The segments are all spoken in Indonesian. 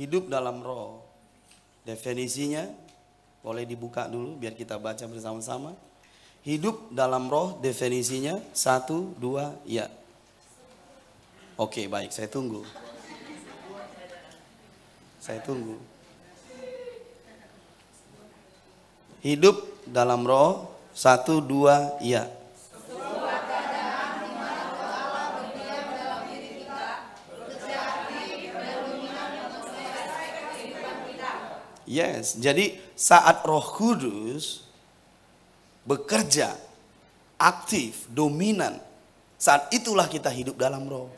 Hidup dalam roh. Definisinya boleh dibuka dulu biar kita baca bersama-sama. Hidup dalam roh definisinya 1, 2, ya. Oke, baik, saya tunggu. Saya tunggu. Hidup dalam roh 1, 2, ya. Yes, jadi saat Roh Kudus bekerja, aktif, dominan, saat itulah kita hidup dalam roh.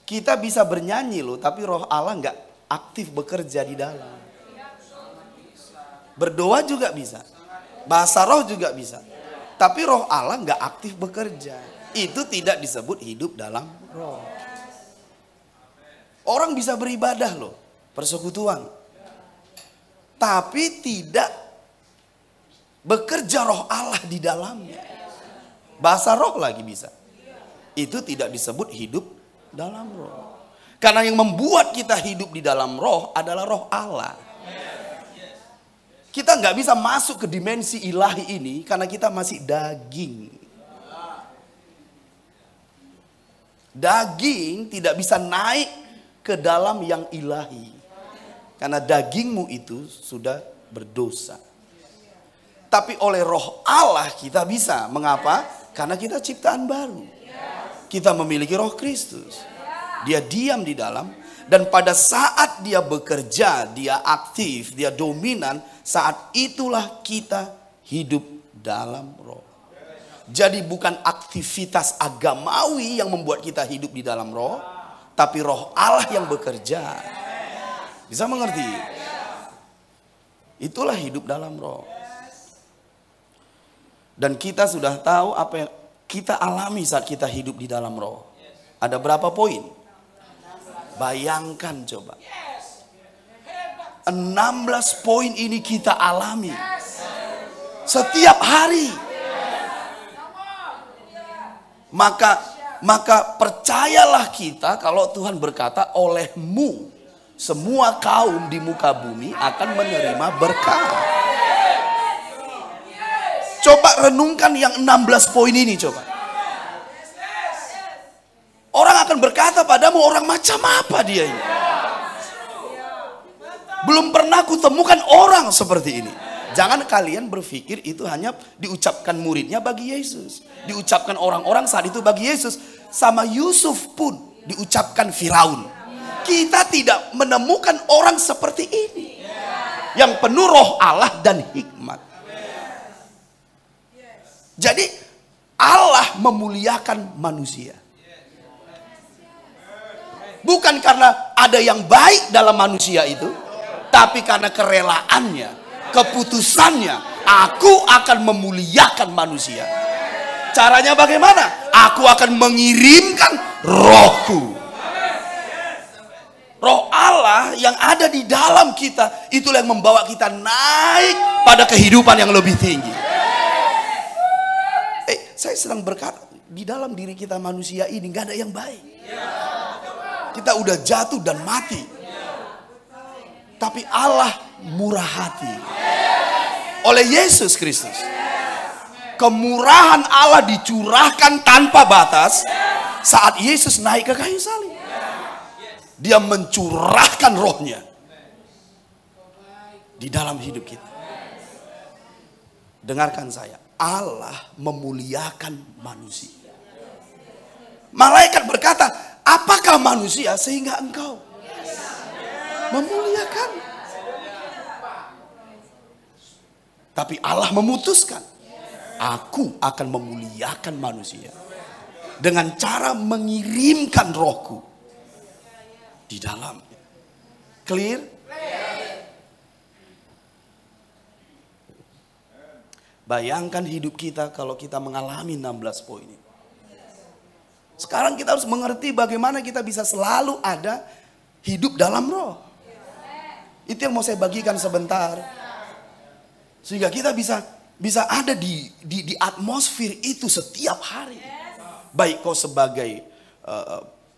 Kita bisa bernyanyi loh, tapi Roh Allah nggak aktif bekerja di dalam. Berdoa juga bisa, bahasa roh juga bisa, tapi Roh Allah nggak aktif bekerja. Itu tidak disebut hidup dalam roh. Orang bisa beribadah loh, persekutuan, tapi tidak bekerja Roh Allah di dalamnya. Bahasa roh lagi bisa. Itu tidak disebut hidup dalam roh. Karena yang membuat kita hidup di dalam roh adalah Roh Allah. Kita nggak bisa masuk ke dimensi ilahi ini karena kita masih daging. Daging tidak bisa naik ke dalam yang ilahi. Karena dagingmu itu sudah berdosa. Tapi oleh Roh Allah kita bisa. Mengapa? Karena kita ciptaan baru. Kita memiliki Roh Kristus. Dia diam di dalam. Dan pada saat dia bekerja, dia aktif, dia dominan. Saat itulah kita hidup dalam roh. Jadi bukan aktivitas agamawi yang membuat kita hidup di dalam roh. Tapi Roh Allah yang bekerja. Bisa mengerti? Itulah hidup dalam roh. Dan kita sudah tahu apa yang kita alami saat kita hidup di dalam roh. Ada berapa poin? Bayangkan coba. 16 poin ini kita alami. Setiap hari. Maka percayalah kita kalau Tuhan berkata olehmu semua kaum di muka bumi akan menerima berkat. Coba renungkan yang 16 poin ini coba. Orang akan berkata padamu, orang macam apa dia ini? Belum pernah kutemukan orang seperti ini. Jangan kalian berpikir itu hanya diucapkan muridnya bagi Yesus. Diucapkan orang-orang saat itu bagi Yesus. Sama Yusuf pun diucapkan Firaun. Kita tidak menemukan orang seperti ini. Yang penuh Roh Allah dan hikmat. Jadi Allah memuliakan manusia. Bukan karena ada yang baik dalam manusia itu. Tapi karena kerelaannya, keputusannya. Aku akan memuliakan manusia. Caranya bagaimana? Aku akan mengirimkan rohku. Roh Allah yang ada di dalam kita, itulah yang membawa kita naik pada kehidupan yang lebih tinggi. Saya sedang berkata, di dalam diri kita manusia ini gak ada yang baik. Kita udah jatuh dan mati. Tapi Allah murah hati. Oleh Yesus Kristus. Kemurahan Allah dicurahkan tanpa batas saat Yesus naik ke kayu salib. Dia mencurahkan rohnya di dalam hidup kita. Dengarkan saya. Allah memuliakan manusia. Malaikat berkata, apakah manusia sehingga engkau memuliakan? Tapi Allah memutuskan, aku akan memuliakan manusia dengan cara mengirimkan rohku di dalamnya. Clear? Bayangkan hidup kita kalau kita mengalami 16 poin ini. Sekarang kita harus mengerti bagaimana kita bisa selalu ada hidup dalam roh. Itu yang mau saya bagikan sebentar. Sehingga kita bisa ada di atmosfer itu setiap hari. Baik kau sebagai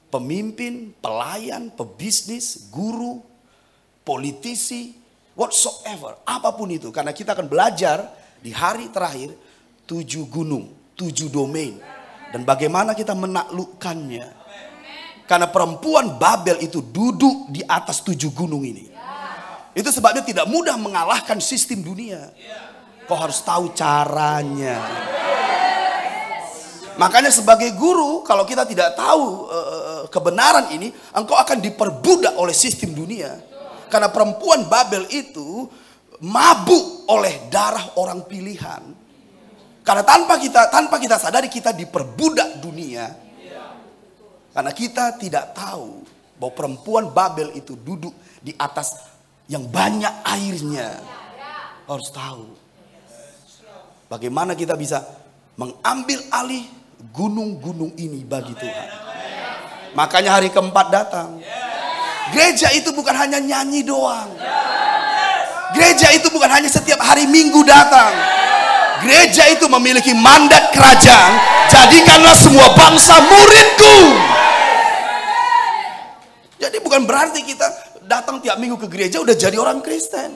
pemimpin, pelayan, pebisnis, guru, politisi, whatsoever, apapun itu. Karena kita akan belajar di hari terakhir 7 gunung, 7 domain. Dan bagaimana kita menaklukkannya. Karena perempuan Babel itu duduk di atas 7 gunung ini. Itu sebabnya tidak mudah mengalahkan sistem dunia. Kau harus tahu caranya. Makanya sebagai guru, kalau kita tidak tahu kebenaran ini, engkau akan diperbudak oleh sistem dunia. Karena perempuan Babel itu mabuk oleh darah orang pilihan. Karena tanpa kita sadari kita diperbudak dunia. Karena kita tidak tahu bahwa perempuan Babel itu duduk di atas yang banyak airnya. Harus tahu. Bagaimana kita bisa mengambil alih gunung-gunung ini bagi Tuhan. Makanya hari keempat datang. Gereja itu bukan hanya nyanyi doang. Gereja itu bukan hanya setiap hari Minggu datang. Gereja itu memiliki mandat kerajaan. Jadikanlah semua bangsa muridku. Jadi bukan berarti kita datang tiap minggu ke gereja udah jadi orang Kristen.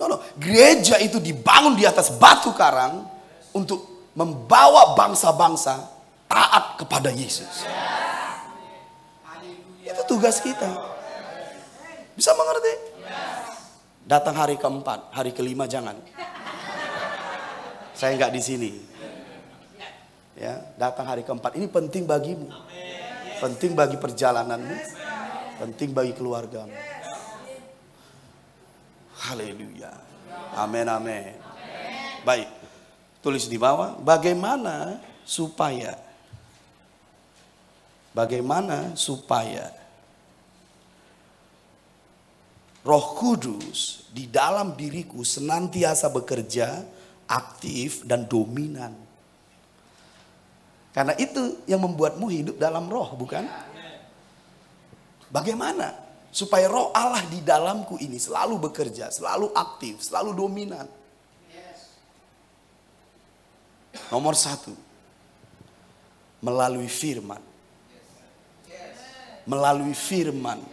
No. Gereja itu dibangun di atas batu karang untuk membawa bangsa-bangsa taat kepada Yesus. Itu tugas kita. Bisa mengerti? Datang hari keempat, hari kelima jangan. Saya nggak di sini. Ya, datang hari keempat. Ini penting bagimu. Penting bagi perjalananmu. Penting bagi keluargamu. Haleluya. Amin, amin. Baik. Tulis di bawah. Bagaimana supaya Roh Kudus di dalam diriku senantiasa bekerja, aktif dan dominan. Karena itu yang membuatmu hidup dalam roh, bukan? Bagaimana supaya roh Allah di dalamku ini selalu bekerja, selalu aktif, selalu dominan? Nomor 1, melalui firman. Melalui firman.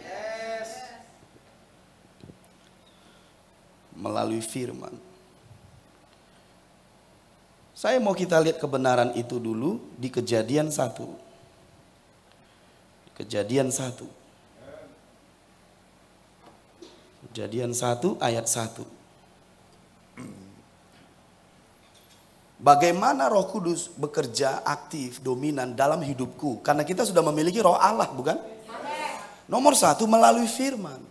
Melalui firman. Saya mau kita lihat kebenaran itu dulu di Kejadian 1. Kejadian 1. Kejadian 1 ayat 1. Bagaimana Roh Kudus bekerja aktif, dominan dalam hidupku? Karena kita sudah memiliki Roh Allah, bukan? Nomor 1, melalui firman.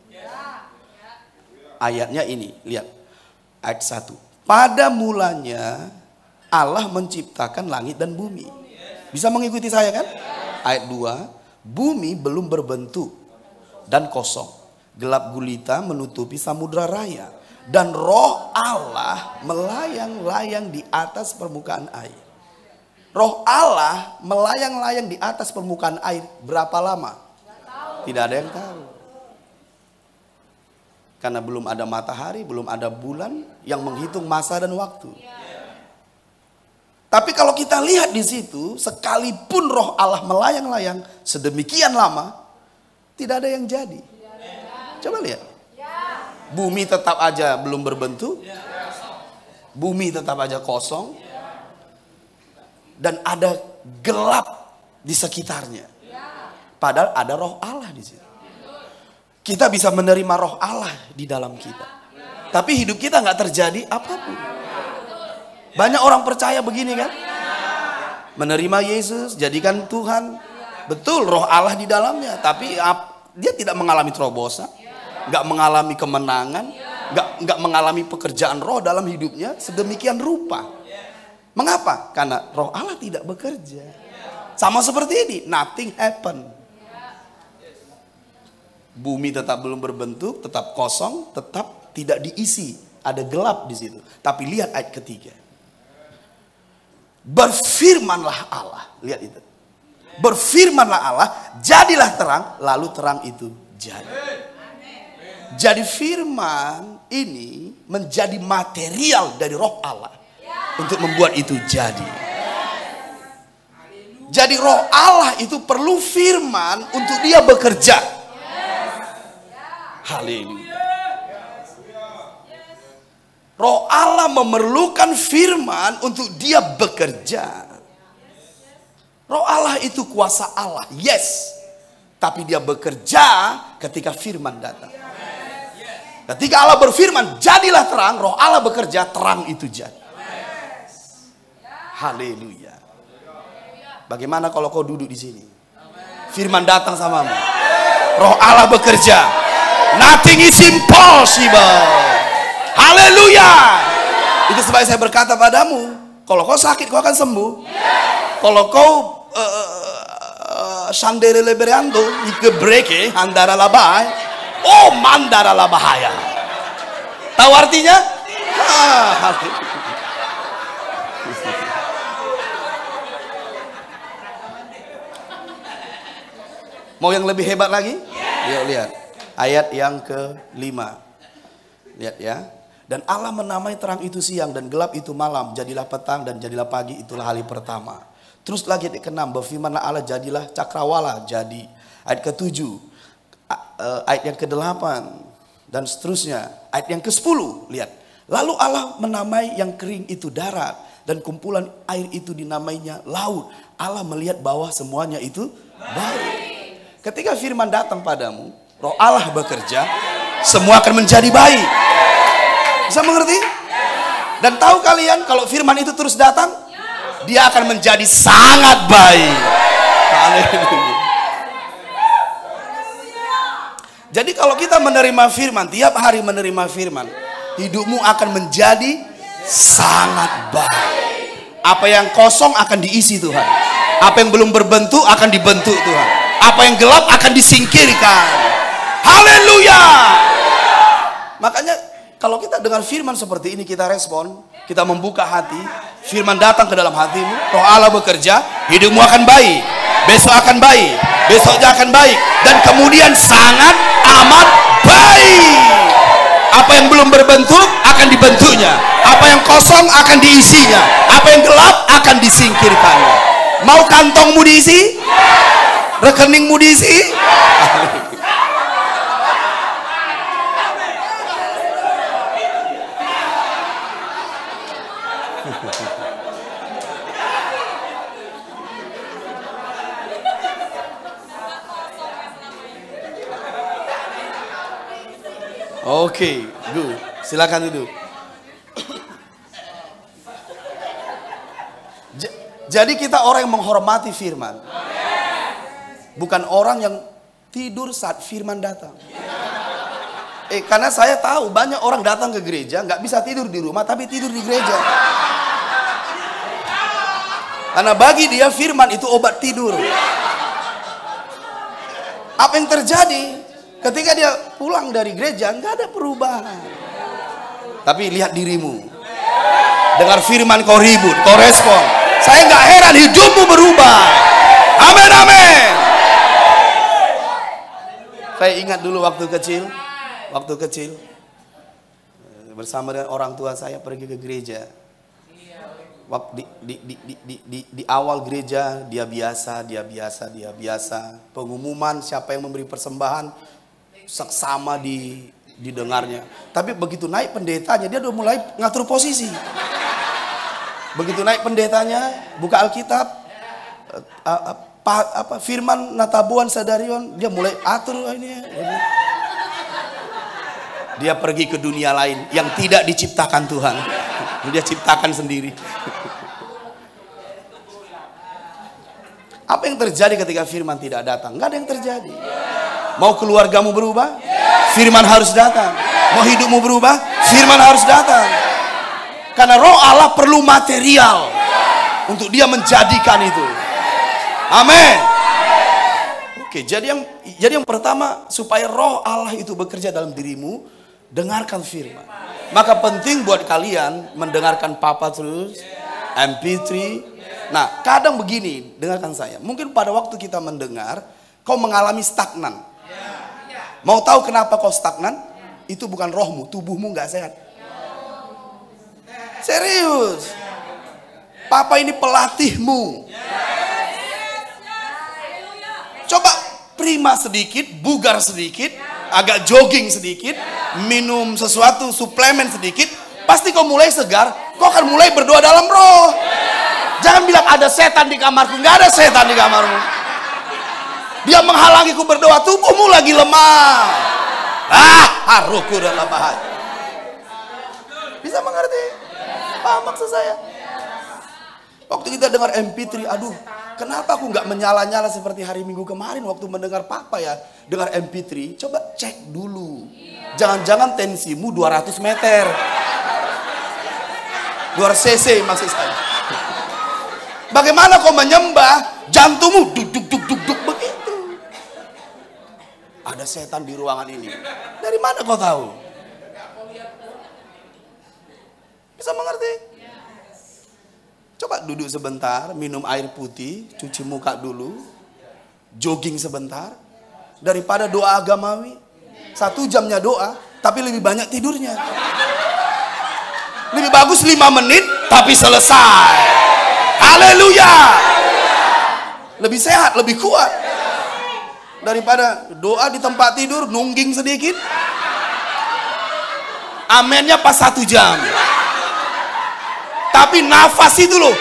Ayatnya ini, lihat. Ayat 1. Pada mulanya Allah menciptakan langit dan bumi. Bisa mengikuti saya kan? Ayat 2. Bumi belum berbentuk dan kosong. Gelap gulita menutupi samudra raya. Dan roh Allah melayang-layang di atas permukaan air. Roh Allah melayang-layang di atas permukaan air. Berapa lama? Tidak ada yang tahu. Karena belum ada matahari, belum ada bulan yang menghitung masa dan waktu. Tapi kalau kita lihat di situ, sekalipun roh Allah melayang-layang sedemikian lama, tidak ada yang jadi. Coba lihat. Bumi tetap aja belum berbentuk. Bumi tetap aja kosong. Dan ada gelap di sekitarnya. Padahal ada roh Allah di situ. Kita bisa menerima roh Allah di dalam kita. Tapi hidup kita nggak terjadi apapun. Banyak orang percaya begini kan? Menerima Yesus, jadikan Tuhan. Betul, roh Allah di dalamnya. Tapi dia tidak mengalami terobosan. Nggak mengalami kemenangan. Nggak mengalami pekerjaan roh dalam hidupnya sedemikian rupa. Mengapa? Karena roh Allah tidak bekerja. Sama seperti ini, nothing happen. Bumi tetap belum berbentuk, tetap kosong, tetap tidak diisi. Ada gelap di situ. Tapi lihat ayat ketiga. Berfirmanlah Allah. Lihat itu. Berfirmanlah Allah, jadilah terang, lalu terang itu jadi. Jadi firman ini menjadi material dari roh Allah untuk membuat itu jadi. Jadi roh Allah itu perlu firman untuk dia bekerja. Haleluya. Roh Allah memerlukan firman untuk dia bekerja. Roh Allah itu kuasa Allah, yes. Tapi dia bekerja ketika firman datang. Ketika Allah berfirman, jadilah terang, roh Allah bekerja, terang itu jadi. Haleluya. Bagaimana kalau kau duduk di sini? Firman datang samamu. Roh Allah bekerja. Nothing is impossible. Haleluya. Itu sebab saya berkata padamu, kalau kau sakit kau akan sembuh. Kalau kau sandere lebereando ikebreke andara labai, oh mandara la bahaya. Tahu artinya? Mau yang lebih hebat lagi? Yuk lihat ayat yang ke-5. Lihat ya. Dan Allah menamai terang itu siang dan gelap itu malam. Jadilah petang dan jadilah pagi, itulah hari pertama. Terus lagi ayat ke-6, berfirmanlah Allah, jadilah cakrawala, jadi. Ayat ke-7, ayat yang ke-8 dan seterusnya. Ayat yang ke-10, lihat. Lalu Allah menamai yang kering itu darat dan kumpulan air itu dinamainya laut. Allah melihat bahwa semuanya itu baik. Ketika firman datang padamu, roh Allah bekerja, semua akan menjadi baik. Bisa mengerti? Dan tahu kalian kalau firman itu terus datang, dia akan menjadi sangat baik. Haleluya. Jadi kalau kita menerima firman, tiap hari menerima firman, hidupmu akan menjadi sangat baik. Apa yang kosong akan diisi Tuhan. Apa yang belum berbentuk akan dibentuk Tuhan. Apa yang gelap akan disingkirkan. Haleluya. Makanya kalau kita dengar firman seperti ini, kita respon, kita membuka hati, firman datang ke dalam hatimu, roh Allah bekerja, hidupmu akan baik, besok akan baik, besoknya akan baik, dan kemudian sangat amat baik. Apa yang belum berbentuk akan dibentuknya, apa yang kosong akan diisinya, apa yang gelap akan disingkirkannya. Mau kantongmu diisi? Rekeningmu diisi? Oke, good. Silakan duduk. Jadi kita orang yang menghormati firman. Bukan orang yang tidur saat firman datang. Karena saya tahu banyak orang datang ke gereja nggak bisa tidur di rumah tapi tidur di gereja. Karena bagi dia firman itu obat tidur. Apa yang terjadi? Ketika dia pulang dari gereja nggak ada perubahan. Tapi lihat dirimu. Dengar firman kau ribut, kau respon. Saya nggak heran hidupmu berubah. Amin, amin. Saya ingat dulu waktu kecil bersama dengan orang tua saya pergi ke gereja. Di awal gereja dia biasa. Pengumuman siapa yang memberi persembahan seksama didengarnya. Tapi begitu naik pendetanya dia udah mulai ngatur posisi. Begitu naik pendetanya buka Alkitab, firman natabuan sadarion, dia mulai atur ini. Dia pergi ke dunia lain yang tidak diciptakan Tuhan. Dia ciptakan sendiri. Apa yang terjadi ketika firman tidak datang? Nggak ada yang terjadi. Mau keluargamu berubah? Firman harus datang. Mau hidupmu berubah? Firman harus datang. Karena roh Allah perlu material untuk dia menjadikan itu. Amin. Oke, jadi yang pertama supaya roh Allah itu bekerja dalam dirimu, dengarkan firman. Maka penting buat kalian mendengarkan Papa terus, MP3. Nah, kadang begini, dengarkan saya. Mungkin pada waktu kita mendengar, kau mengalami stagnan. Mau tahu kenapa kau stagnan? Itu bukan rohmu, tubuhmu nggak sehat. Serius. Papa ini pelatihmu. Coba prima sedikit, bugar sedikit, agak jogging sedikit, minum sesuatu, suplemen sedikit, pasti kau mulai segar, kau akan mulai berdoa dalam roh. Jangan bilang ada setan di kamarku, nggak ada setan di kamarmu. Dia menghalangiku berdoa, tubuhmu lagi lemah. Haruku dalam bahaya. Bisa mengerti? Paham maksud saya? Waktu kita dengar MP3, aduh, kenapa aku nggak menyala-nyala seperti hari Minggu kemarin waktu mendengar Papa ya, dengar MP3, coba cek dulu. Jangan-jangan tensimu 200 meter. 200 cc maksud saya. Bagaimana kau menyembah, jantungmu duk begitu. Ada setan di ruangan ini. Dari mana kau tahu? Bisa mengerti? Coba duduk sebentar, minum air putih, cuci muka dulu, jogging sebentar. Daripada doa agamawi, 1 jamnya doa, tapi lebih banyak tidurnya. Lebih bagus 5 menit, tapi selesai. Haleluya. Lebih sehat, lebih kuat. Daripada doa di tempat tidur, nungging sedikit. Amennya pas 1 jam. Tapi nafas itu loh.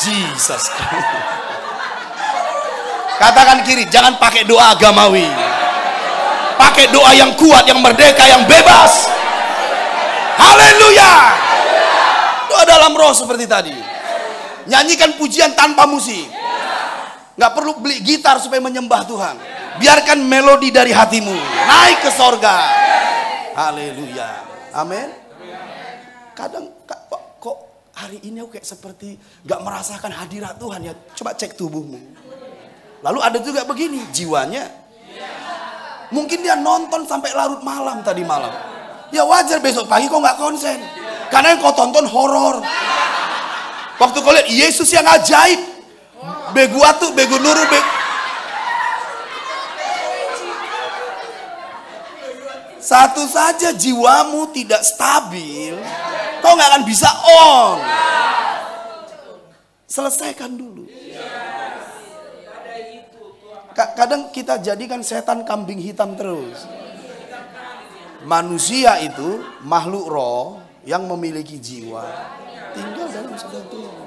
Jesus. Katakan kiri, jangan pakai doa agamawi. Pakai doa yang kuat, yang merdeka, yang bebas. Haleluya. Doa dalam roh seperti tadi. Nyanyikan pujian tanpa musik. Nggak perlu beli gitar supaya menyembah Tuhan. Biarkan melodi dari hatimu naik ke sorga. Haleluya. Amin. Kadang kok hari ini aku kayak seperti gak merasakan hadirat Tuhan ya. Coba cek tubuhmu. Lalu ada juga begini, jiwanya. Mungkin dia nonton sampai larut malam tadi malam. Ya wajar besok pagi kok gak konsen. Karena yang kau tonton horor. Waktu kau lihat Yesus yang ajaib. Beguatu, begunuru, satu saja jiwamu tidak stabil, kau nggak akan bisa on. Selesaikan dulu. Kadang kita jadikan setan kambing hitam terus. Manusia itu makhluk roh yang memiliki jiwa, tinggal dalam satu.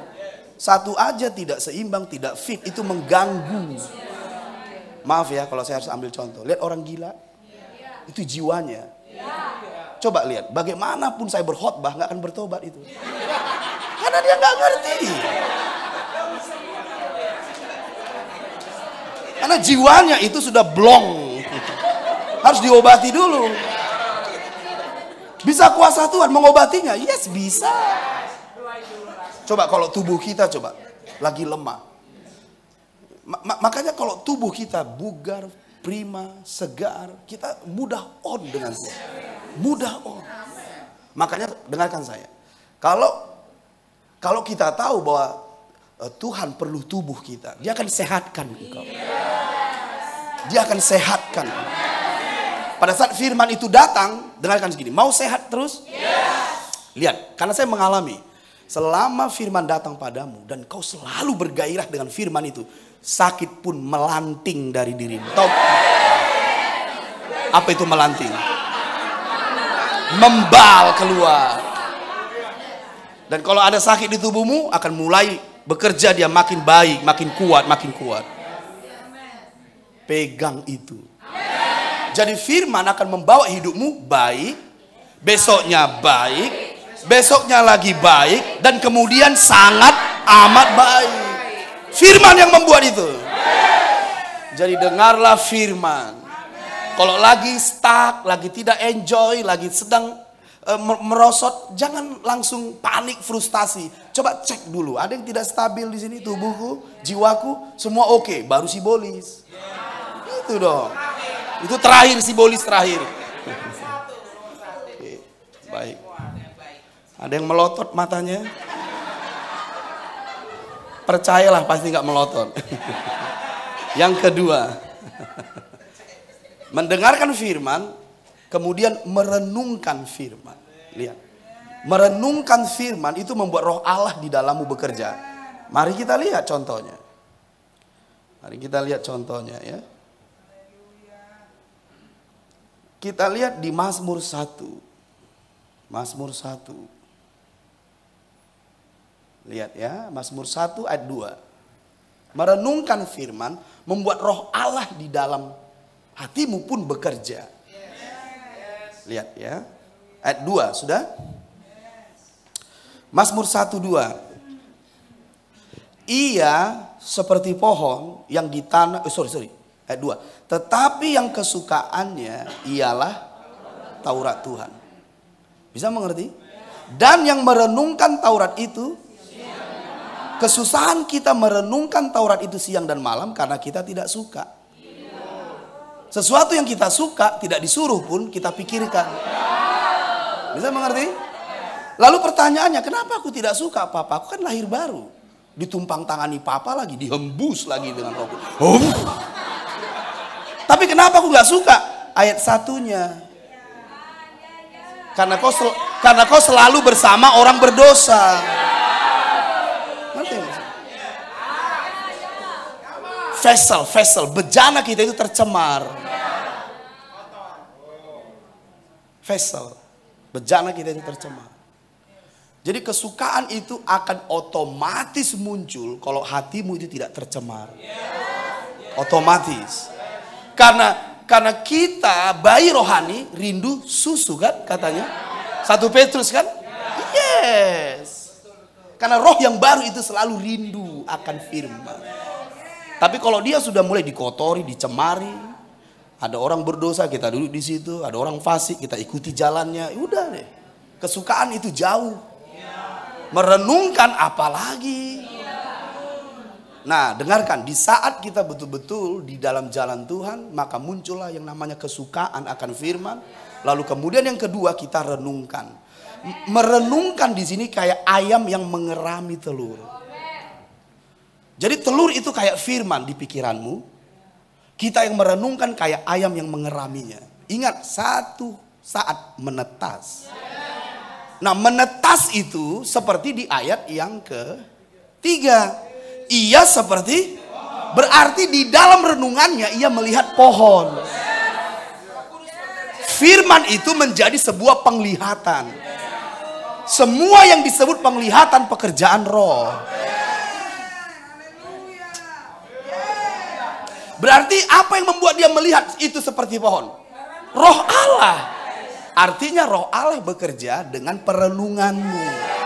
Satu aja tidak seimbang, tidak fit, itu mengganggu. Maaf ya kalau saya harus ambil contoh. Lihat orang gila. Itu jiwanya. Coba lihat, bagaimanapun saya berkhotbah nggak akan bertobat itu. Karena dia nggak ngerti. Karena jiwanya itu sudah blong. Harus diobati dulu. Bisa kuasa Tuhan mengobatinya? Yes, bisa. Coba kalau tubuh kita lagi lemah. Makanya kalau tubuh kita bugar, prima, segar, kita mudah on dengan Tuhan. Mudah on. Makanya dengarkan saya. Kalau kita tahu bahwa Tuhan perlu tubuh kita, Dia akan sehatkan engkau. Dia akan sehatkan. Pada saat firman itu datang, dengarkan segini, mau sehat terus? Lihat, karena saya mengalami, selama firman datang padamu dan kau selalu bergairah dengan firman itu, sakit pun melanting dari dirimu. Tahu apa itu melanting? Membal keluar. Dan kalau ada sakit di tubuhmu, akan mulai bekerja dia makin baik, makin kuat, makin kuat. Pegang itu. Jadi firman akan membawa hidupmu baik, besoknya baik, besoknya lagi baik, dan kemudian sangat amat baik. Firman yang membuat itu. Jadi dengarlah firman. Kalau lagi stuck, lagi tidak enjoy, lagi sedang merosot, jangan langsung panik, frustasi. Coba cek dulu, ada yang tidak stabil di sini, tubuhku, jiwaku, semua oke, baru sibolis. Itu dong. Itu terakhir, sibolis terakhir. Oke, baik. Ada yang melotot matanya? Percayalah pasti nggak melotot. Yang kedua, mendengarkan firman, kemudian merenungkan firman. Lihat, merenungkan firman itu membuat roh Allah di dalammu bekerja. Mari kita lihat contohnya. Mari kita lihat contohnya ya. Kita lihat di Mazmur 1. Mazmur 1. Lihat ya, Mazmur 1 ayat 2. Merenungkan firman membuat roh Allah di dalam hatimu pun bekerja. Lihat ya. Ayat 2 sudah? Mazmur 1:2. Ia seperti pohon yang ditanam, ayat 2. Tetapi yang kesukaannya ialah Taurat Tuhan. Bisa mengerti? Dan yang merenungkan Taurat itu, kesusahan kita merenungkan Taurat itu siang dan malam karena kita tidak suka. Sesuatu yang kita suka tidak disuruh pun kita pikirkan. Bisa mengerti? Lalu pertanyaannya, kenapa aku tidak suka Papa? Aku kan lahir baru. Ditumpang tangani Papa lagi, dihembus lagi dengan roh. Tapi kenapa aku gak suka? Ayat 1-nya. Karena kau selalu bersama orang berdosa. Ngerti? Vessel, bejana kita itu tercemar. Vessel, bejana kita itu tercemar. Jadi kesukaan itu akan otomatis muncul kalau hatimu itu tidak tercemar. Otomatis. Karena kita bayi rohani rindu susu kan katanya. 1 Petrus kan? Yes. Karena roh yang baru itu selalu rindu akan firman. Tapi kalau dia sudah mulai dikotori, dicemari, ada orang berdosa kita duduk di situ, ada orang fasik kita ikuti jalannya, udah deh. Kesukaan itu jauh. Merenungkan apalagi. Nah, dengarkan, di saat kita betul-betul di dalam jalan Tuhan, maka muncullah yang namanya kesukaan akan firman. Lalu kemudian yang kedua kita renungkan. Merenungkan di sini kayak ayam yang mengerami telur. Jadi telur itu kayak firman di pikiranmu. Kita yang merenungkan kayak ayam yang mengeraminya. Ingat, satu saat menetas. Nah, menetas itu seperti di ayat yang ketiga. Ia seperti, berarti di dalam renungannya ia melihat pohon. Firman itu menjadi sebuah penglihatan. Semua yang disebut penglihatan pekerjaan roh. Berarti apa yang membuat dia melihat itu seperti pohon? Roh Allah. Artinya roh Allah bekerja dengan perenunganmu.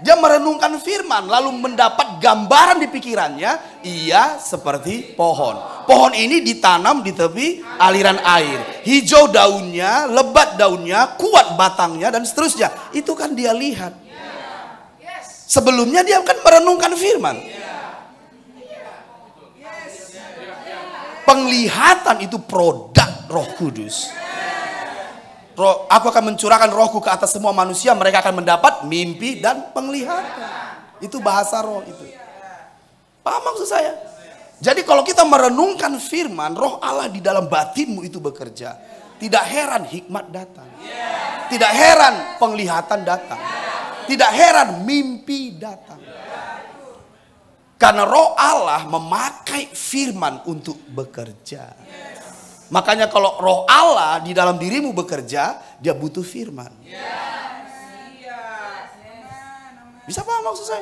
Dia merenungkan firman lalu mendapat gambaran di pikirannya. Ia seperti pohon. Pohon ini ditanam di tepi aliran air. Hijau daunnya, lebat daunnya, kuat batangnya dan seterusnya. Itu kan dia lihat. Sebelumnya dia kan merenungkan firman. Penglihatan itu produk Roh Kudus. Aku akan mencurahkan rohku ke atas semua manusia. Mereka akan mendapat mimpi dan penglihatan. Itu bahasa roh itu. Paham maksud saya? Jadi kalau kita merenungkan firman, roh Allah di dalam batinmu itu bekerja. Tidak heran hikmat datang. Tidak heran penglihatan datang. Tidak heran mimpi datang. Karena roh Allah memakai firman untuk bekerja. Makanya kalau roh Allah di dalam dirimu bekerja, dia butuh firman. Bisa paham maksud saya?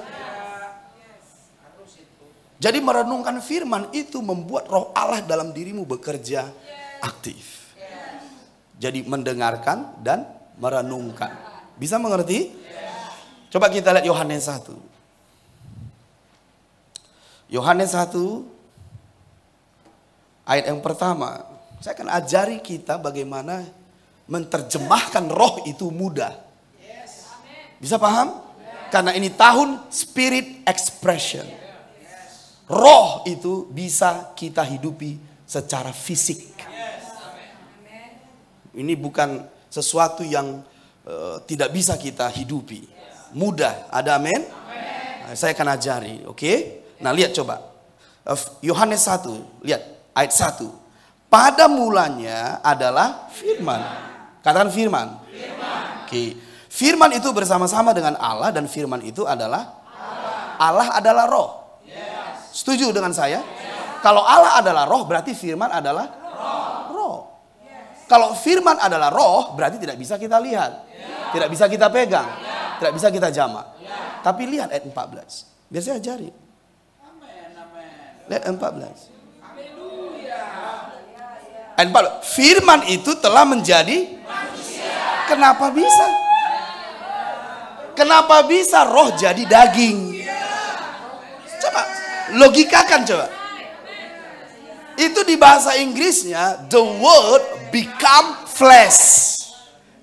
Jadi merenungkan firman itu membuat roh Allah dalam dirimu bekerja aktif. Jadi mendengarkan dan merenungkan. Bisa mengerti? Coba kita lihat Yohanes 1. Yohanes 1 ayat yang pertama. Saya akan ajari kita bagaimana menerjemahkan roh itu mudah. Bisa paham? Karena ini tahun spirit expression. Roh itu bisa kita hidupi secara fisik. Ini bukan sesuatu yang tidak bisa kita hidupi. Mudah, ada amin? Saya akan ajari, oke? Nah lihat coba. Yohanes 1, lihat ayat 1. Pada mulanya adalah firman. Katakan firman. Oke. Firman itu bersama-sama dengan Allah dan firman itu adalah Allah adalah roh. Setuju dengan saya? Kalau Allah adalah roh berarti firman adalah Kalau firman adalah roh, berarti tidak bisa kita lihat. Tidak bisa kita pegang. Tidak bisa kita jamak. Tapi lihat ayat 14. Biar saya ajari. Lihat 14. Ayat 14. Firman itu telah menjadi manusia. Kenapa bisa? Kenapa bisa roh jadi daging? Coba logikakan coba. Itu di bahasa Inggrisnya the word become flesh.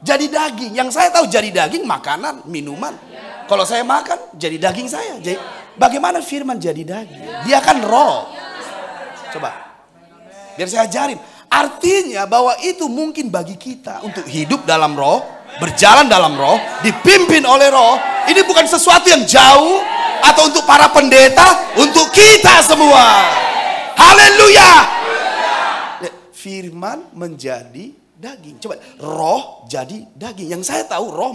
Jadi daging. Yang saya tahu jadi daging makanan, minuman. Kalau saya makan jadi daging saya. Jadi, bagaimana firman jadi daging? Dia kan roh. Coba. Biar saya ajarin. Artinya bahwa itu mungkin bagi kita untuk hidup dalam roh, berjalan dalam roh, dipimpin oleh roh. Ini bukan sesuatu yang jauh atau untuk para pendeta, untuk kita semua. Haleluya. Firman menjadi daging. Coba, roh jadi daging. Yang saya tahu roh,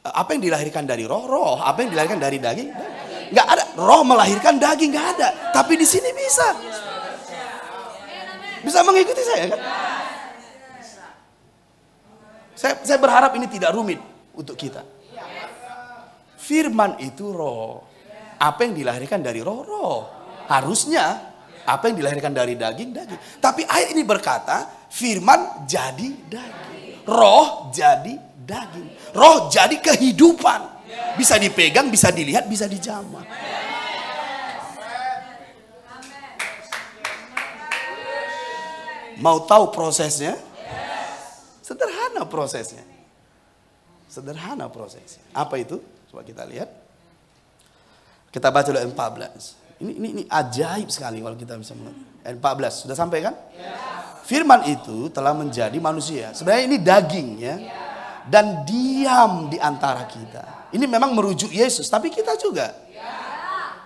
apa yang dilahirkan dari roh, roh. Apa yang dilahirkan dari daging, daging. Nggak ada. Roh melahirkan daging, nggak ada. Tapi di sini bisa. Bisa mengikuti saya kan? Saya berharap ini tidak rumit untuk kita. Firman itu roh. Apa yang dilahirkan dari roh, roh. Harusnya apa yang dilahirkan dari daging, daging. Tapi ayat ini berkata, firman jadi daging. Roh jadi daging. Roh jadi kehidupan. Bisa dipegang, bisa dilihat, bisa dijamah. Mau tahu prosesnya? Sederhana prosesnya. Sederhana prosesnya. Apa itu? Coba kita lihat. Kita baca dulu 14. Ini ajaib sekali kalau kita bisa melihat. Ayat 14, sudah sampai kan? Firman itu telah menjadi manusia. Sebenarnya ini daging ya. Dan diam di antara kita. Ini memang merujuk Yesus, tapi kita juga.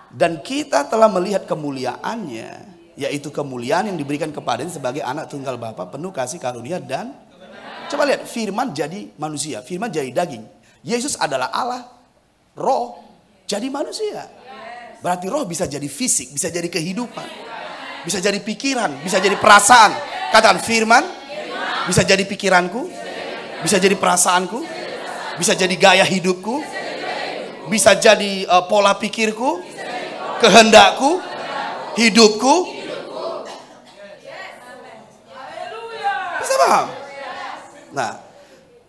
Dan kita telah melihat kemuliaannya, yaitu kemuliaan yang diberikan kepadanya sebagai anak tunggal Bapa, penuh kasih karunia dan coba lihat, firman jadi manusia, firman jadi daging. Yesus adalah Allah, roh jadi manusia. Berarti roh bisa jadi fisik, bisa jadi kehidupan, bisa jadi pikiran, bisa jadi perasaan. Katakan firman, bisa jadi pikiranku, bisa jadi perasaanku, bisa jadi gaya hidupku, bisa jadi pola pikirku, kehendakku, hidupku. Bisa paham? Nah,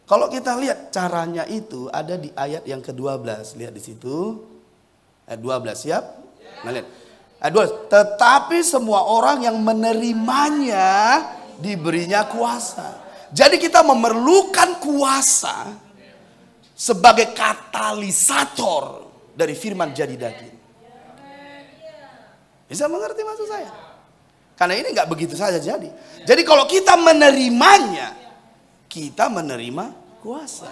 kalau kita lihat caranya itu ada di ayat yang ke-12. Lihat di situ. Ayat 12, siap? Nah, lihat. Ayat 12. Tetapi semua orang yang menerimanya diberinya kuasa. Jadi kita memerlukan kuasa sebagai katalisator dari firman jadi daging. Bisa mengerti maksud saya? Karena ini nggak begitu saja jadi. Jadi kalau kita menerimanya, kita menerima kuasa.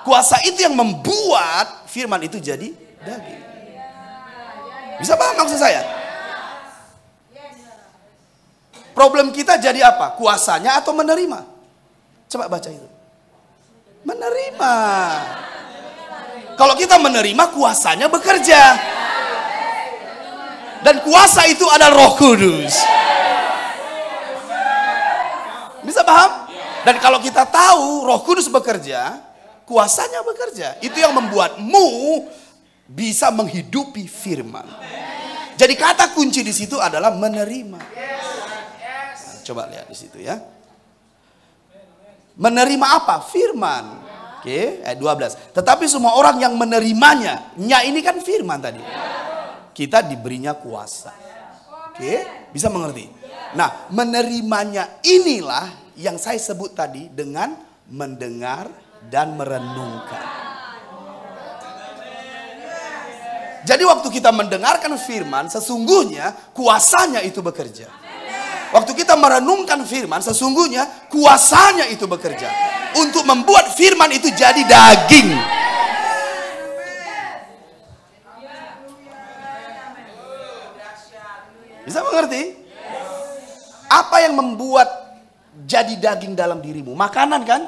Kuasa itu yang membuat firman itu jadi daging. Bisa paham maksud saya? Problem kita jadi apa? Kuasanya atau menerima? Coba baca itu. Menerima. Kalau kita menerima, kuasanya bekerja. Dan kuasa itu adalah Roh Kudus. Bisa paham? Dan kalau kita tahu Roh Kudus bekerja, kuasanya bekerja. Itu yang membuatmu bisa menghidupi firman. Jadi kata kunci di situ adalah menerima. Nah, coba lihat di situ ya. Menerima apa? Firman. Oke, ayat 12. Tetapi semua orang yang menerimanya, nya ini kan firman tadi. Kita diberinya kuasa. Oke, bisa mengerti? Nah, menerimanya inilah yang saya sebut tadi dengan mendengar dan merenungkan. Jadi waktu kita mendengarkan firman, sesungguhnya kuasanya itu bekerja. Waktu kita merenungkan firman, sesungguhnya kuasanya itu bekerja. Untuk membuat firman itu jadi daging. Bisa mengerti? Apa yang membuat jadi daging dalam dirimu? Makanan kan?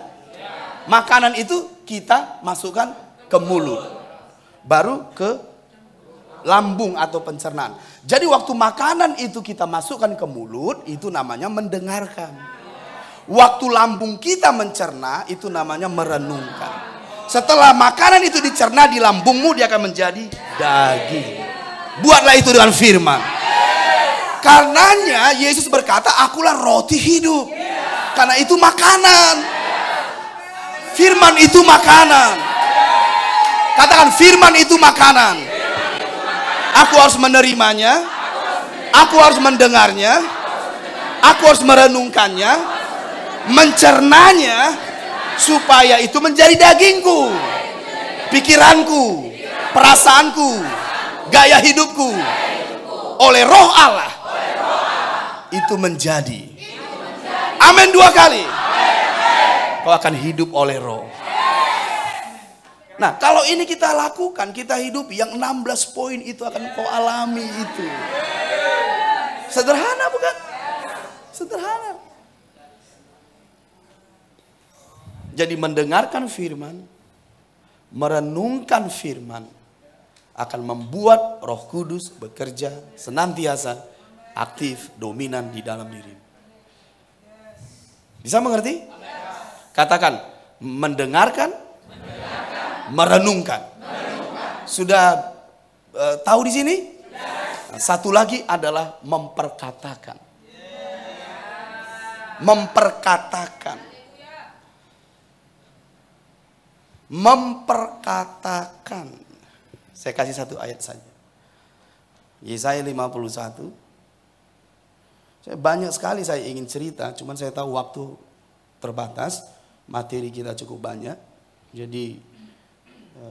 Makanan itu kita masukkan ke mulut. Baru ke lambung atau pencernaan. Jadi waktu makanan itu kita masukkan ke mulut, itu namanya mendengarkan. Waktu lambung kita mencerna, itu namanya merenungkan. Setelah makanan itu dicerna di lambungmu, dia akan menjadi daging. Buatlah itu dengan firman. Karenanya Yesus berkata, akulah roti hidup. Karena itu makanan. Firman itu makanan. Katakan, firman itu makanan. Aku harus menerimanya. Aku harus mendengarnya. Aku harus merenungkannya, mencernanya, supaya itu menjadi dagingku, pikiranku, perasaanku, gaya hidupku. Oleh Roh Allah itu menjadi. Amin 2 kali. Kau akan hidup oleh Roh. Nah, kalau ini kita lakukan, kita hidup, yang 16 poin itu akan kau alami itu. Sederhana bukan? Sederhana. Jadi mendengarkan firman, merenungkan firman, akan membuat Roh Kudus bekerja senantiasa aktif, dominan di dalam dirimu. Bisa mengerti? Katakan, mendengarkan, merenungkan. Sudah tahu di sini? Nah, satu lagi adalah memperkatakan. Memperkatakan. Memperkatakan. Saya kasih satu ayat saja. Yesaya 51. Banyak sekali saya ingin cerita, cuman saya tahu waktu terbatas, materi kita cukup banyak. Jadi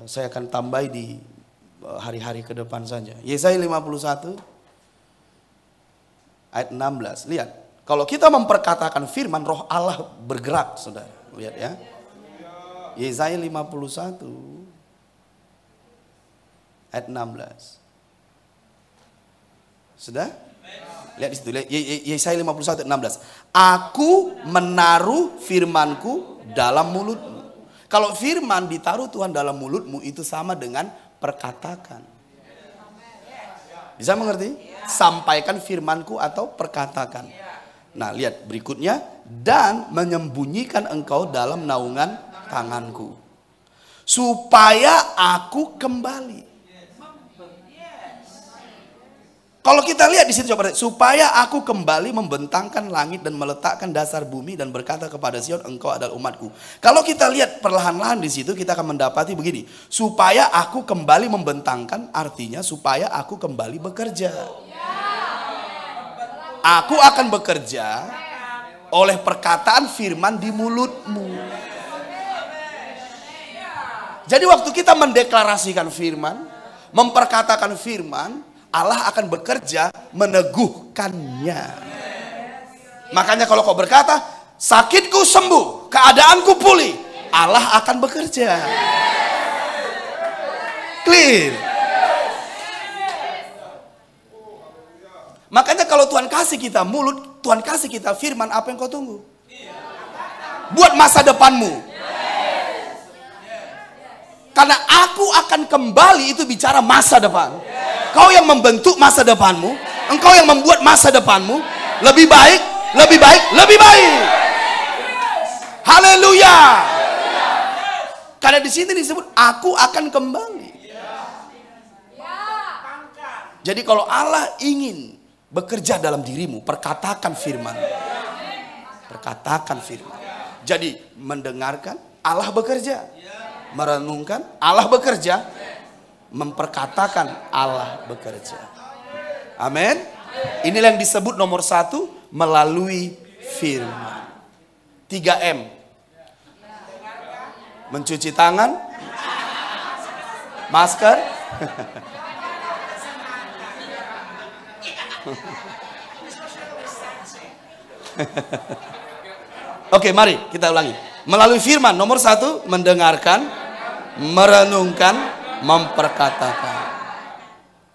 saya akan tambah di hari-hari ke depan saja. Yesaya 51 ayat 16. Lihat, kalau kita memperkatakan firman, Roh Allah bergerak, Saudara. Lihat ya. Yesaya 51 ayat 16. Sudah? Lihat di situ. Yesaya 51 ayat 16. Aku menaruh firmanku dalam mulutmu. Kalau firman ditaruh Tuhan dalam mulutmu, itu sama dengan perkatakan. Bisa mengerti? Sampaikan firmanku atau perkatakan. Nah, lihat berikutnya. Dan menyembunyikan engkau dalam naungan tanganku, supaya aku kembali. Kalau kita lihat di situ, coba, supaya aku kembali membentangkan langit dan meletakkan dasar bumi dan berkata kepada Sion, engkau adalah umatku. Kalau kita lihat perlahan-lahan di situ, kita akan mendapati begini, supaya aku kembali membentangkan, artinya supaya aku kembali bekerja. Aku akan bekerja oleh perkataan firman di mulutmu. Jadi waktu kita mendeklarasikan firman, memperkatakan firman, Allah akan bekerja meneguhkannya. Makanya kalau kau berkata, sakitku sembuh, keadaanku pulih, Allah akan bekerja. Clear. Makanya kalau Tuhan kasih kita mulut, Tuhan kasih kita firman, apa yang kau tunggu? Buat masa depanmu. Karena aku akan kembali, itu bicara masa depan. Kau yang membentuk masa depanmu, engkau yang membuat masa depanmu lebih baik, lebih baik, lebih baik. Haleluya. Karena di sini disebut aku akan kembali. Jadi kalau Allah ingin bekerja dalam dirimu, perkatakan firman. Perkatakan firman. Jadi mendengarkan, Allah bekerja. Merenungkan, Allah bekerja. Memperkatakan, Allah bekerja. Amin. Inilah yang disebut nomor 1, melalui firman. 3M. Mencuci tangan, masker, Oke, mari kita ulangi. Melalui firman, nomor 1, mendengarkan, merenungkan, memperkatakan.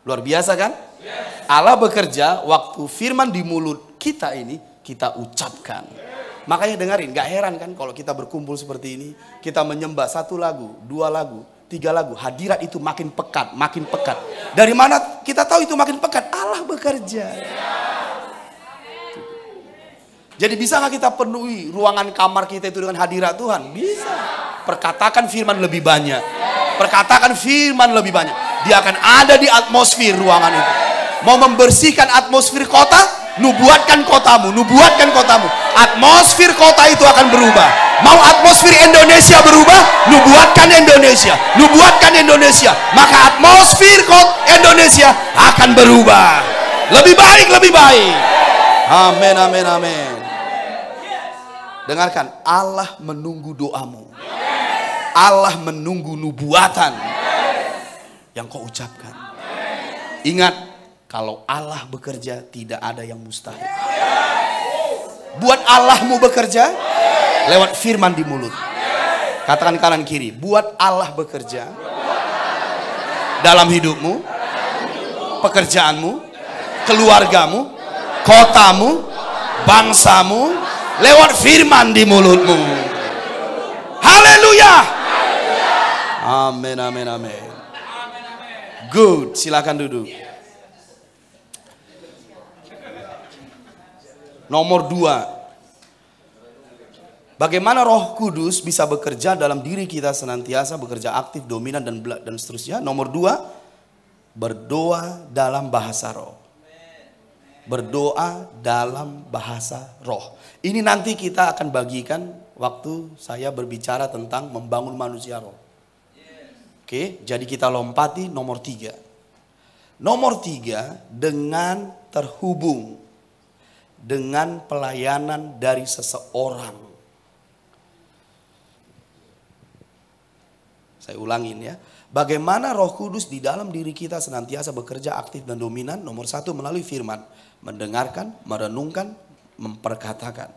Luar biasa kan? Allah bekerja waktu firman di mulut kita ini kita ucapkan. Makanya dengerin, gak heran kan kalau kita berkumpul seperti ini, kita menyembah 1 lagu, 2 lagu, 3 lagu, hadirat itu makin pekat, makin pekat. Dari mana kita tahu itu makin pekat? Allah bekerja. Jadi bisakah kita penuhi ruangan kamar kita itu dengan hadirat Tuhan? Bisa. Perkatakan firman lebih banyak. Perkatakan firman lebih banyak. Dia akan ada di atmosfer ruangan itu. Mau membersihkan atmosfer kota? Nubuatkan kotamu. Nubuatkan kotamu. Atmosfer kota itu akan berubah. Mau atmosfer Indonesia berubah? Nubuatkan Indonesia. Nubuatkan Indonesia. Maka atmosfer kota Indonesia akan berubah. Lebih baik, lebih baik. Amin, amin, amin. Dengarkan, Allah menunggu doamu. Allah menunggu nubuatan yang kau ucapkan. Ingat, kalau Allah bekerja tidak ada yang mustahil. Buat Allahmu bekerja lewat firman di mulut. Katakan kanan kiri, buat Allah bekerja dalam hidupmu, pekerjaanmu, keluargamu, kotamu, bangsamu, lewat firman di mulutmu. Haleluya. Amin, amin, amin. Good, silakan duduk. Nomor 2. Bagaimana Roh Kudus bisa bekerja dalam diri kita senantiasa bekerja aktif, dominan dan seterusnya. Nomor 2, berdoa dalam bahasa roh. Berdoa dalam bahasa roh. Ini nanti kita akan bagikan waktu saya berbicara tentang membangun manusia roh. Oke, jadi kita lompati nomor 3. Nomor 3, dengan terhubung dengan pelayanan dari seseorang. Saya ulangin ya. Bagaimana Roh Kudus di dalam diri kita senantiasa bekerja aktif dan dominan? Nomor 1, melalui firman. Mendengarkan, merenungkan, memperkatakan.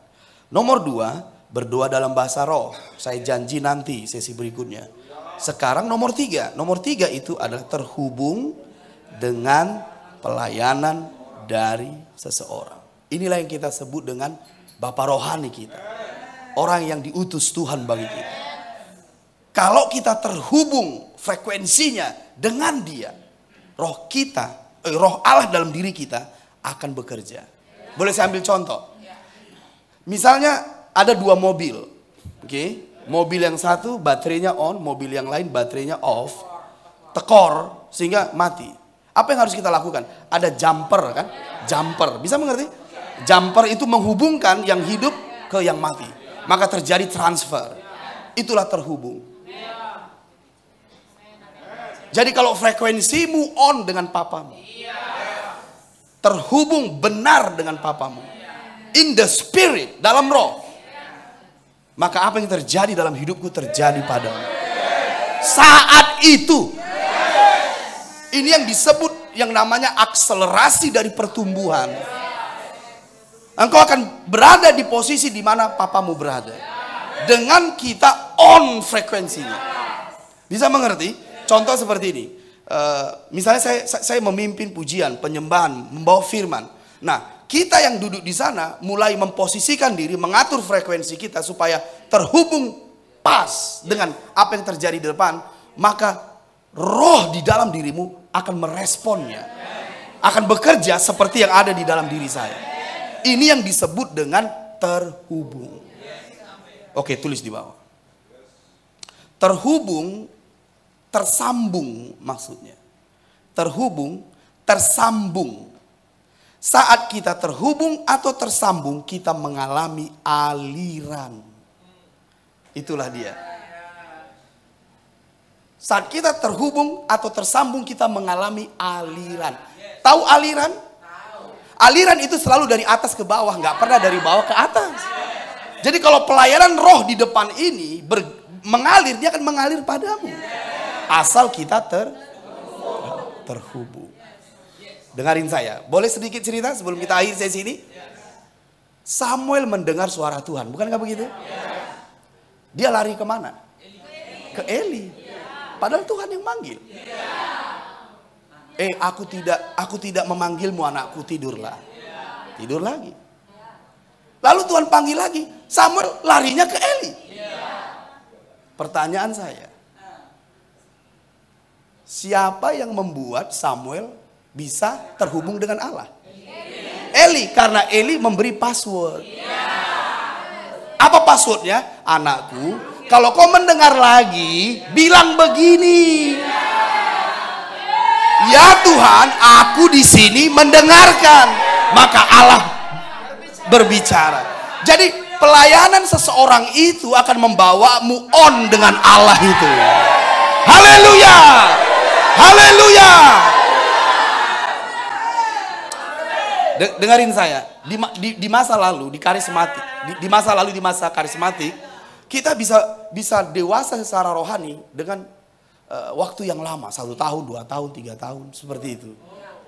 Nomor 2, berdoa dalam bahasa roh. Saya janji nanti sesi berikutnya. Sekarang nomor 3. Nomor 3 itu adalah terhubung dengan pelayanan dari seseorang. Inilah yang kita sebut dengan Bapa rohani kita. Orang yang diutus Tuhan bagi kita. Kalau kita terhubung frekuensinya dengan dia, roh kita, roh Allah dalam diri kita akan bekerja. Boleh saya ambil contoh? Misalnya ada 2 mobil, oke? Mobil yang satu baterainya on, mobil yang lain baterainya off, tekor sehingga mati. Apa yang harus kita lakukan? Ada jumper kan? Jumper, bisa mengerti? Jumper itu menghubungkan yang hidup ke yang mati. Maka terjadi transfer. Itulah terhubung. Jadi kalau frekuensimu on dengan papamu, terhubung benar dengan papamu, in the spirit, dalam roh, maka apa yang terjadi dalam hidupku terjadi padamu. Saat itu, ini yang disebut yang namanya akselerasi dari pertumbuhan. Engkau akan berada di posisi di mana papamu berada. Dengan kita on frekuensinya. Bisa mengerti? Contoh seperti ini. Misalnya saya memimpin pujian, penyembahan, membawa firman. Nah, kita yang duduk di sana mulai memposisikan diri, mengatur frekuensi kita supaya terhubung pas dengan apa yang terjadi di depan. Maka roh di dalam dirimu akan meresponnya. Akan bekerja seperti yang ada di dalam diri saya. Ini yang disebut dengan terhubung. Oke, tulis di bawah. Terhubung, tersambung maksudnya. Terhubung, tersambung. Saat kita terhubung atau tersambung, kita mengalami aliran. Itulah dia. Saat kita terhubung atau tersambung, kita mengalami aliran. Tahu aliran? Aliran itu selalu dari atas ke bawah, nggak pernah dari bawah ke atas. Jadi kalau pelayanan roh di depan ini mengalir, dia akan mengalir padamu. Asal kita terhubung. Dengarin saya. Boleh sedikit cerita sebelum kita akhir sesi ini? Samuel mendengar suara Tuhan, bukankah begitu? Dia lari kemana? Ke Eli. Padahal Tuhan yang manggil. Aku tidak memanggilmu anakku, tidurlah. Tidur lagi. Lalu Tuhan panggil lagi. Samuel larinya ke Eli. Pertanyaan saya. Siapa yang membuat Samuel bisa terhubung dengan Allah? Eli, karena Eli memberi password. Apa passwordnya? Anakku, kalau kau mendengar lagi, bilang begini. Ya Tuhan, aku di sini mendengarkan. Maka Allah berbicara. Jadi pelayanan seseorang itu akan membawamu on dengan Allah itu. Haleluya. Haleluya. Dengarin saya, di masa lalu, di karismatik, di masa karismatik, kita bisa dewasa secara rohani dengan waktu yang lama, 1 tahun, 2 tahun, 3 tahun, seperti itu.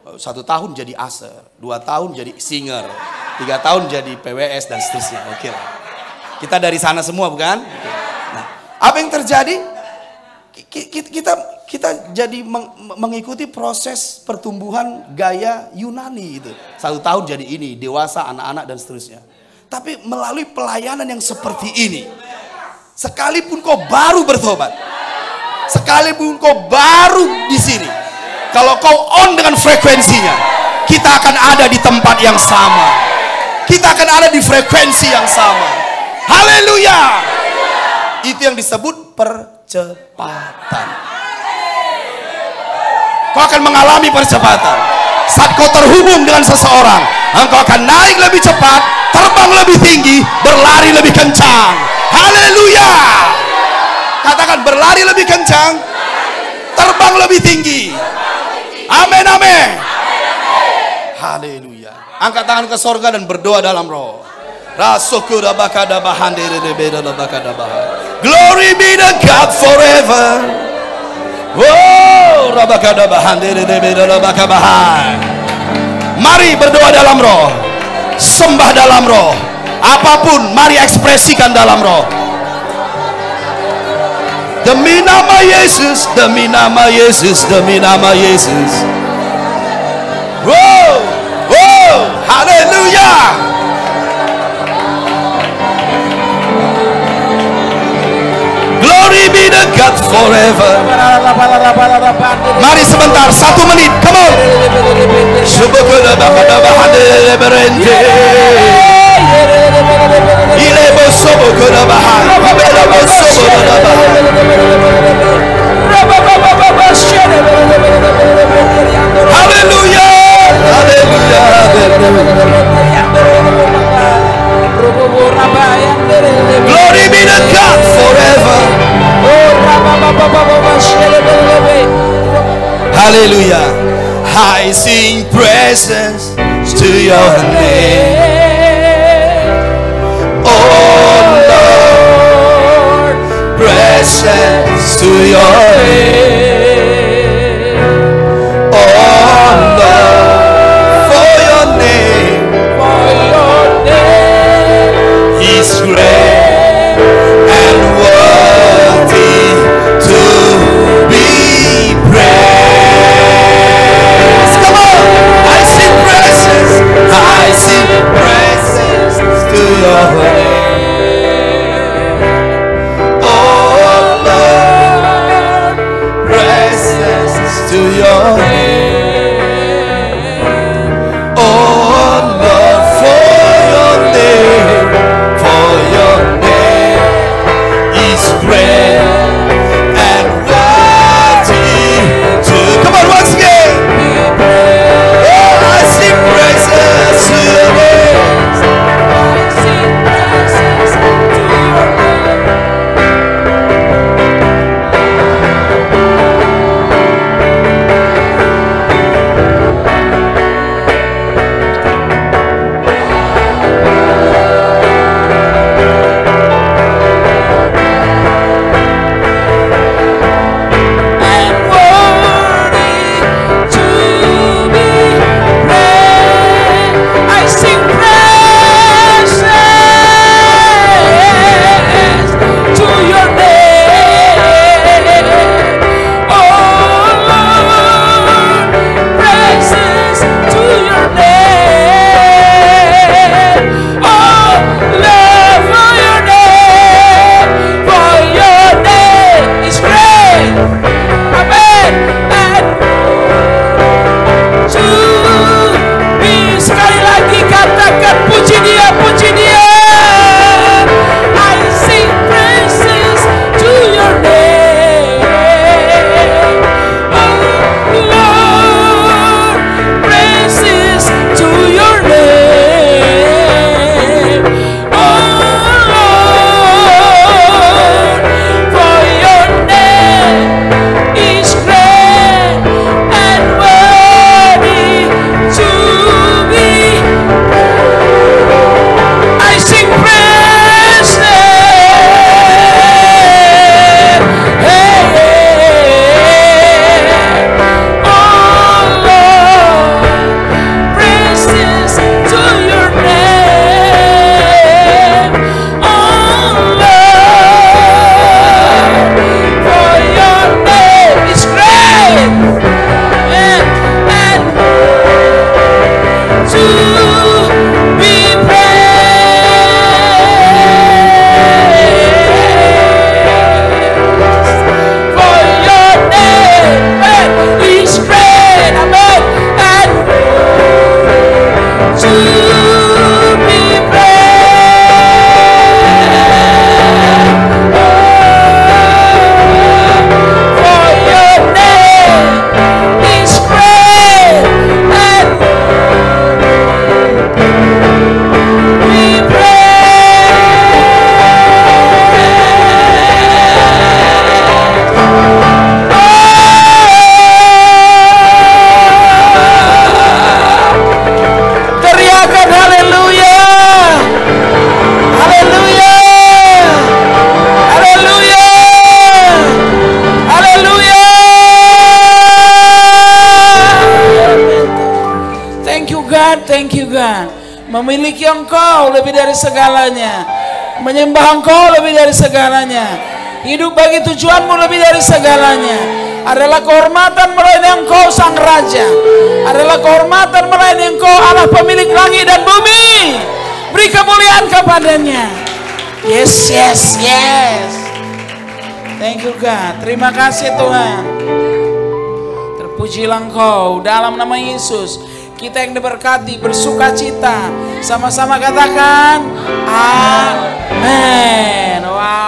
1 tahun jadi aser, 2 tahun jadi singer, 3 tahun jadi PWS dan seterusnya. Oke lah. Kita dari sana semua, bukan? Nah, apa yang terjadi? Kita jadi mengikuti proses pertumbuhan gaya Yunani itu. 1 tahun jadi ini, dewasa, anak-anak dan seterusnya. Tapi melalui pelayanan yang seperti ini, sekalipun kau baru bertobat, sekalipun kau baru di sini, kalau kau on dengan frekuensinya, kita akan ada di tempat yang sama. Kita akan ada di frekuensi yang sama. Haleluya. Itu yang disebut percepatan. Kau akan mengalami percepatan. Saat kau terhubung dengan seseorang, engkau akan naik lebih cepat, terbang lebih tinggi, berlari lebih kencang. Haleluya. Katakan, berlari lebih kencang, terbang lebih tinggi. Amin, amin. Haleluya. Angkat tangan ke sorga dan berdoa dalam roh. Glory be to God forever. Wow, mari berdoa dalam roh, sembah dalam roh. Apapun, mari ekspresikan dalam roh. Demi nama Yesus, demi nama Yesus, demi nama Yesus. Wow, wow, haleluya. Glory be to God forever. Mari sebentar, 1 menit, come on. Haleluya, haleluya. Glory be to God forever. Hallelujah. I sing praises to your name, oh Lord. Praises to your name, oh Lord. For your name is great and worthy to be praised. Come on, I sing praises to your name, oh Lord. be praised. For your name is great, amen, and to be praised. For your name is great and be teriakan haleluya, haleluya, haleluya, haleluya. Thank you God, thank you God. Memiliki Engkau lebih dari segalanya, menyembah Engkau lebih dari segalanya, hidup bagi tujuanmu lebih dari segalanya. Adalah kehormatan melayani Engkau Sang Raja, adalah kehormatan melayani Engkau Allah pemilik langit dan bumi. Beri kemuliaan kepadanya. Yes, yes, yes. Thank you God. Terima kasih Tuhan. Terpujilah Engkau dalam nama Yesus. Kita yang diberkati bersuka cita. Sama-sama katakan amin. Wow.